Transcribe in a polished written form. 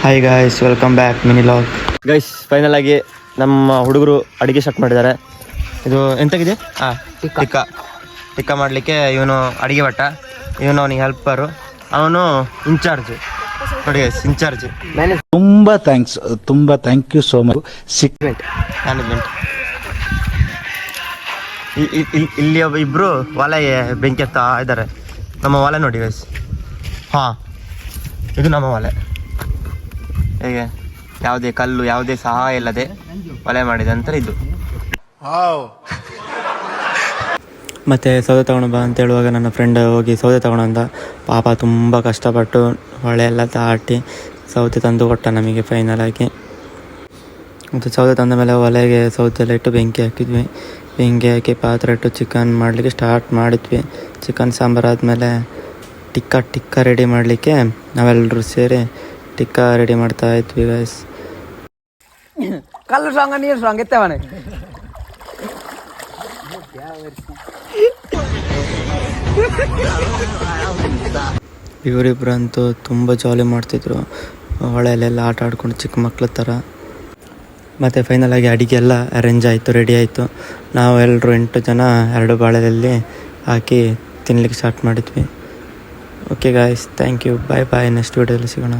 Hi guys, welcome back mini log. Guys, final ಆಗಿ ನಮ್ಮ ಹುಡುಗರು ಅಡುಗೆ ಸ್ಟಾರ್ಟ್ ಮಾಡಿದ್ದಾರೆ. ಇದು ಎಂತಾಗಿದೆ? ಟಿಕ್ಕ ಮಾಡಲಿಕ್ಕೆ ಇವನು ಅಡುಗೆ ಭಟ್ಟ, ಇವನು ಅವನಿಗೆ ಹೆಲ್ಪರು, ಅವನು ಇನ್ಚಾರ್ಜ್. ನೋಡಿ ಗೈಸ್, ಇನ್ಚಾರ್ಜ್. ತುಂಬಾ thank you so much. Management. ಇಲ್ಲಿ ಇಬ್ರು ಒಲೆ ಬೆಂಕಿ ಎತ್ತಾ ಇದ್ದಾರೆ. ನಮ್ಮ ಒಲೆ ನೋಡಿ ಗೈಸ್. ಹಾಂ, ಇದು ನಮ್ಮ ಒಲೆ. ಹೇಗೆ ಯಾವುದೇ ಕಲ್ಲು, ಯಾವುದೇ ಸಹಾಯ ಇಲ್ಲದೆ ಒಲೆ ಮಾಡಿದೆ ಅಂತ ಇದು. ಮತ್ತು ಸೌದೆ ತಗೊಂಡು ಬಾ ಅಂತ ಹೇಳುವಾಗ ನನ್ನ ಫ್ರೆಂಡ್ ಹೋಗಿ ಸೌದೆ ತಗೊಂಡಂದ. ಪಾಪ ತುಂಬ ಕಷ್ಟಪಟ್ಟು ಹೊಳೆ ಎಲ್ಲ ದಾಟಿ ಸೌದೆ ತಂದು ಕೊಟ್ಟ ನಮಗೆ ಫೈನಲ್ ಆಗಿ. ಮತ್ತು ಸೌದೆ ತಂದ ಮೇಲೆ ಒಲೆಗೆ ಸೌದೆ ಎಲ್ಲ ಇಟ್ಟು ಬೆಂಕಿ ಹಾಕಿದ್ವಿ. ಬೆಂಕಿ ಹಾಕಿ ಪಾತ್ರೆ ಇಟ್ಟು ಚಿಕನ್ ಮಾಡಲಿಕ್ಕೆ ಸ್ಟಾರ್ಟ್ ಮಾಡಿದ್ವಿ. ಚಿಕನ್ ಸಾಂಬಾರು ಆದಮೇಲೆ ಟಿಕ್ಕ ರೆಡಿ ಮಾಡಲಿಕ್ಕೆ ನಾವೆಲ್ಲರೂ ಸೇರಿ ಟಿಕ್ಕ ರೆಡಿ ಮಾಡ್ತಾ ಇದ್ವಿ ಗೈಸ್. ಕಲ್ಲು ಸಾಂಗ ನೀರು ಸಾಂಗ್ ಎತ್ತವನೆ. ಇವರಿಬ್ಬರಂತೂ ತುಂಬ ಜಾಲಿ ಮಾಡ್ತಿದ್ರು, ಹೊಳೆಯಲ್ಲೆಲ್ಲ ಆಟ ಆಡ್ಕೊಂಡು ಚಿಕ್ಕ ಮಕ್ಳ ಥರ. ಮತ್ತು ಫೈನಲ್ ಆಗಿ ಅಡುಗೆ ಎಲ್ಲ ಅರೇಂಜ್ ಆಯಿತು, ರೆಡಿ ಆಯಿತು. ನಾವು ಎಲ್ಲರೂ 8 ಜನ 2 ಬಾಳೆಯಲ್ಲಿ ಹಾಕಿ ತಿನ್ಲಿಕ್ಕೆ ಸ್ಟಾರ್ಟ್ ಮಾಡಿದ್ವಿ. Okay guys, thank you, bye. Next ವಿಡಿಯೋದಲ್ಲಿ ಸಿಗೋಣ.